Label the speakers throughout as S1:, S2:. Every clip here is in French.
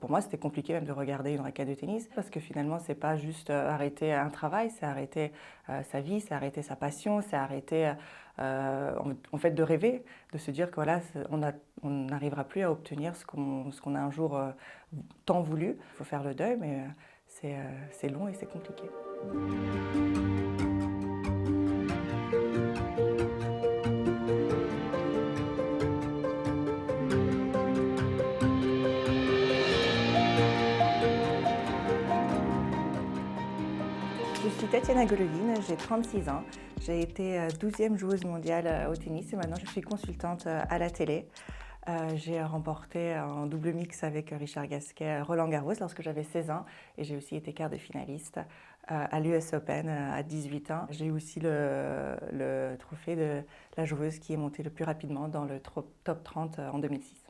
S1: Pour moi, c'était compliqué même de regarder une raquette de tennis parce que finalement, c'est pas juste arrêter un travail, c'est arrêter sa vie, c'est arrêter sa passion, c'est arrêter en fait de rêver, de se dire que voilà, on n'arrivera plus à obtenir ce qu'on a un jour tant voulu. Il faut faire le deuil, mais c'est long et c'est compliqué. Je suis Tatiana Golovine, j'ai 36 ans. J'ai été 12e joueuse mondiale au tennis et maintenant je suis consultante à la télé. J'ai remporté en double mix avec Richard Gasquet Roland Garros lorsque j'avais 16 ans et j'ai aussi été quart de finaliste à l'US Open à 18 ans. J'ai eu aussi le trophée de la joueuse qui est montée le plus rapidement dans le top 30 en 2006.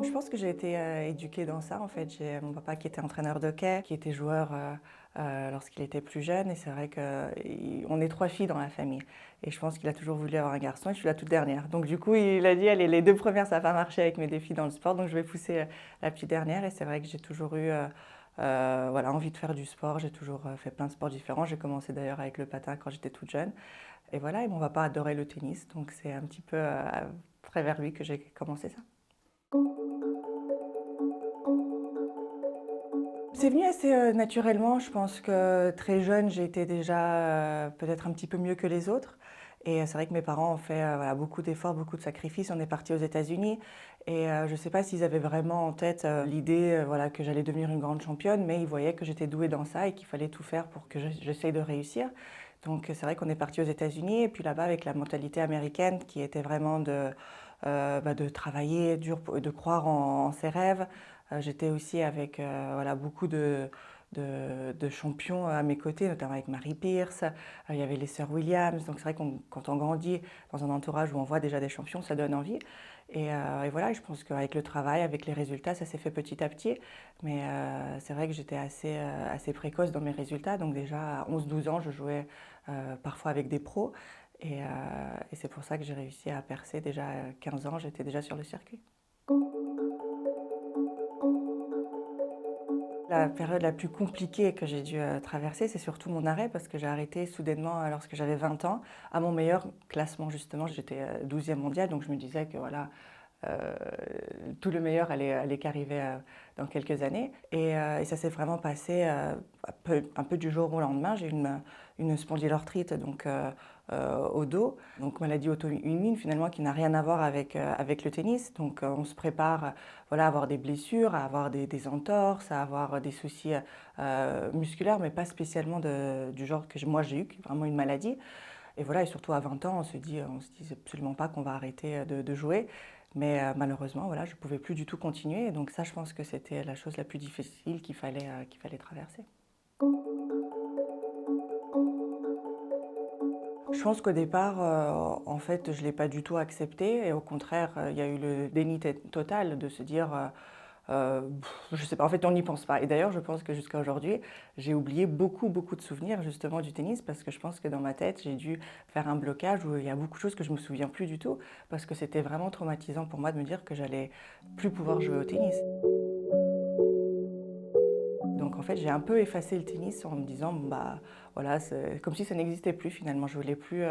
S1: Je pense que j'ai été éduquée dans ça. En fait, j'ai mon papa qui était entraîneur de hockey, qui était joueur lorsqu'il était plus jeune. Et c'est vrai qu'on est 3 filles dans la famille. Et je pense qu'il a toujours voulu avoir un garçon et je suis la toute dernière. Donc du coup, il a dit, allez, les 2 premières, ça va pas marcher avec mes défis dans le sport. Donc je vais pousser la petite dernière. Et c'est vrai que j'ai toujours eu voilà, envie de faire du sport. J'ai toujours fait plein de sports différents. J'ai commencé d'ailleurs avec le patin quand j'étais toute jeune. Et voilà, et mon papa adorait le tennis. Donc c'est un petit peu à travers lui que j'ai commencé ça. C'est venu assez naturellement. Je pense que très jeune, j'ai été déjà peut-être un petit peu mieux que les autres. Et c'est vrai que mes parents ont fait voilà, beaucoup d'efforts, beaucoup de sacrifices. On est parti aux États-Unis et je ne sais pas s'ils avaient vraiment en tête l'idée voilà, que j'allais devenir une grande championne, mais ils voyaient que j'étais douée dans ça et qu'il fallait tout faire pour que j'essaye de réussir. Donc c'est vrai qu'on est parti aux États-Unis et puis là-bas avec la mentalité américaine qui était vraiment de travailler dur, de croire en ses rêves. J'étais aussi avec voilà, beaucoup de champions à mes côtés, notamment avec Mary Pierce. Il y avait les sœurs Williams. Donc c'est vrai que quand on grandit dans un entourage où on voit déjà des champions, ça donne envie. Et voilà, je pense qu'avec le travail, avec les résultats, ça s'est fait petit à petit. Mais c'est vrai que j'étais assez précoce dans mes résultats. Donc déjà à 11-12 ans, je jouais parfois avec des pros. Et c'est pour ça que j'ai réussi à percer déjà à 15 ans, j'étais déjà sur le circuit. La période la plus compliquée que j'ai dû traverser, c'est surtout mon arrêt parce que j'ai arrêté soudainement lorsque j'avais 20 ans, à mon meilleur classement justement. J'étais 12e mondiale, donc je me disais que voilà, euh, tout le meilleur allait qu'arriver dans quelques années. Et ça s'est vraiment passé un peu du jour au lendemain. J'ai eu une spondylorthrite donc, au dos, donc maladie auto-immune finalement qui n'a rien à voir avec le tennis. Donc on se prépare voilà, à avoir des blessures, à avoir des entorses, à avoir des soucis musculaires, mais pas spécialement du genre que moi j'ai eu, qui est vraiment une maladie. Et voilà, et surtout à 20 ans, on se dit absolument pas qu'on va arrêter de jouer. Mais malheureusement, voilà, je ne pouvais plus du tout continuer. Et donc ça, je pense que c'était la chose la plus difficile qu'il fallait traverser. Je pense qu'au départ, en fait, je ne l'ai pas du tout accepté. Et au contraire, il y a eu le déni total de se dire, je sais pas, en fait, on n'y pense pas. Et d'ailleurs, je pense que jusqu'à aujourd'hui, j'ai oublié beaucoup, beaucoup de souvenirs justement du tennis parce que je pense que dans ma tête, j'ai dû faire un blocage où il y a beaucoup de choses que je me souviens plus du tout parce que c'était vraiment traumatisant pour moi de me dire que j'allais plus pouvoir jouer au tennis. Donc en fait, j'ai un peu effacé le tennis en me disant, bon, bah voilà, c'est comme si ça n'existait plus finalement. Je voulais plus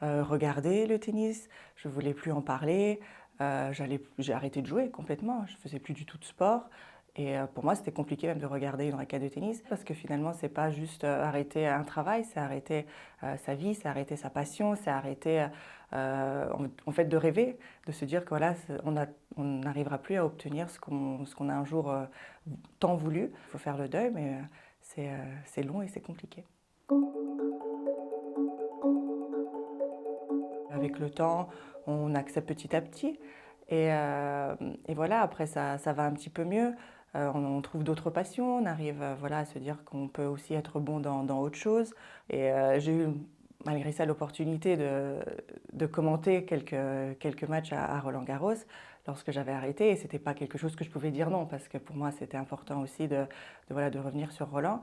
S1: regarder le tennis, je voulais plus en parler. J'ai arrêté de jouer complètement. Je faisais plus du tout de sport. Et pour moi, c'était compliqué même de regarder une raquette de tennis parce que finalement, c'est pas juste arrêter un travail, c'est arrêter sa vie, c'est arrêter sa passion, c'est arrêter en fait de rêver, de se dire que voilà, on n'arrivera plus à obtenir ce qu'on a un jour tant voulu. Il faut faire le deuil, mais c'est long et c'est compliqué. Avec le temps, on accepte petit à petit. Et, euh, et voilà, après, ça va un petit peu mieux. On trouve d'autres passions, on arrive voilà, à se dire qu'on peut aussi être bon dans autre chose. Et j'ai eu, malgré ça, l'opportunité de commenter quelques matchs à Roland-Garros lorsque j'avais arrêté. Et ce n'était pas quelque chose que je pouvais dire non, parce que pour moi, c'était important aussi voilà, de revenir sur Roland.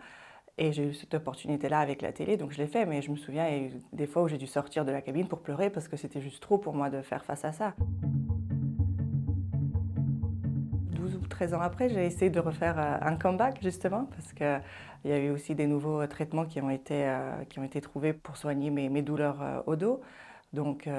S1: Et j'ai eu cette opportunité-là avec la télé, donc je l'ai fait, mais je me souviens, il y a eu des fois où j'ai dû sortir de la cabine pour pleurer parce que c'était juste trop pour moi de faire face à ça. ou 13 ans après, j'ai essayé de refaire un comeback justement parce qu'il y a eu aussi des nouveaux traitements qui ont été trouvés pour soigner mes douleurs au dos. Donc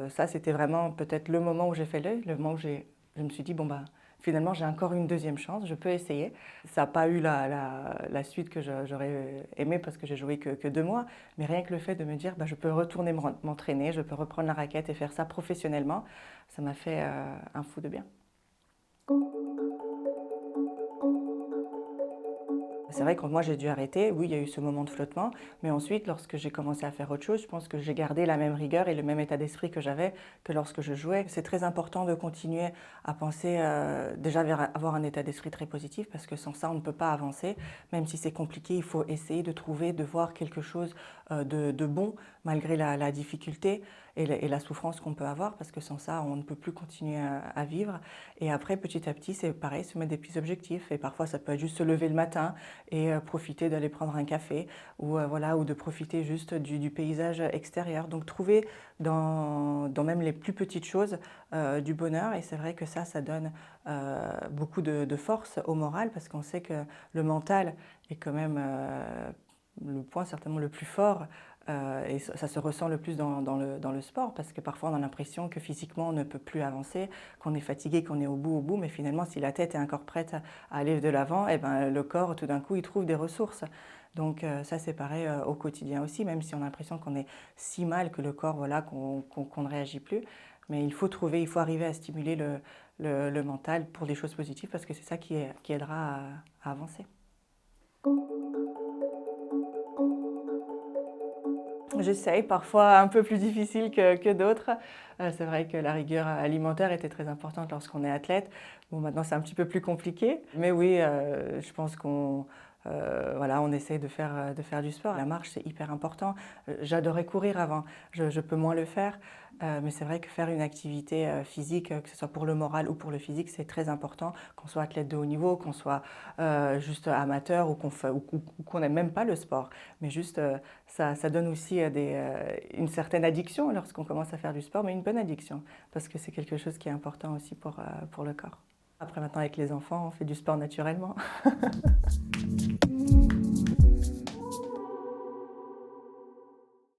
S1: ça, c'était vraiment peut-être le moment où j'ai fait l'œil, le moment où je me suis dit, bon bah finalement j'ai encore une deuxième chance, je peux essayer. Ça n'a pas eu la suite que j'aurais aimé parce que j'ai joué que 2 mois, mais rien que le fait de me dire, bah, je peux retourner m'entraîner, je peux reprendre la raquette et faire ça professionnellement, ça m'a fait un fou de bien. C'est vrai que moi j'ai dû arrêter, oui il y a eu ce moment de flottement, mais ensuite lorsque j'ai commencé à faire autre chose, je pense que j'ai gardé la même rigueur et le même état d'esprit que j'avais que lorsque je jouais. C'est très important de continuer à penser déjà vers avoir un état d'esprit très positif parce que sans ça on ne peut pas avancer. Même si c'est compliqué, il faut essayer de trouver, de voir quelque chose de bon malgré la difficulté et la souffrance qu'on peut avoir parce que sans ça on ne peut plus continuer à vivre. Et après petit à petit c'est pareil, se mettre des petits objectifs et parfois ça peut être juste se lever le matin et profiter d'aller prendre un café ou, voilà, ou de profiter juste du paysage extérieur. Donc trouver dans même les plus petites choses du bonheur et c'est vrai que ça donne beaucoup de force au moral parce qu'on sait que le mental est quand même le point certainement le plus fort et ça se ressent le plus dans le sport parce que parfois on a l'impression que physiquement on ne peut plus avancer, qu'on est fatigué, qu'on est au bout, mais finalement si la tête est encore prête à aller de l'avant, et ben, le corps tout d'un coup il trouve des ressources. Donc ça c'est pareil au quotidien aussi, même si on a l'impression qu'on est si mal que le corps, voilà, qu'on ne réagit plus. Mais il faut arriver à stimuler le mental pour des choses positives parce que c'est ça qui aidera à avancer. J'essaye, parfois un peu plus difficile que d'autres. C'est vrai que la rigueur alimentaire était très importante lorsqu'on est athlète. Bon, maintenant c'est un petit peu plus compliqué. Mais oui, je pense voilà, on essaye de faire du sport. La marche, c'est hyper important. J'adorais courir avant, je peux moins le faire. Mais c'est vrai que faire une activité physique, que ce soit pour le moral ou pour le physique, c'est très important. Qu'on soit athlète de haut niveau, qu'on soit juste amateur ou qu'on n'aime même pas le sport. Mais juste, ça donne aussi une certaine addiction lorsqu'on commence à faire du sport, mais une bonne addiction, parce que c'est quelque chose qui est important aussi pour le corps. Après, maintenant, avec les enfants, on fait du sport naturellement.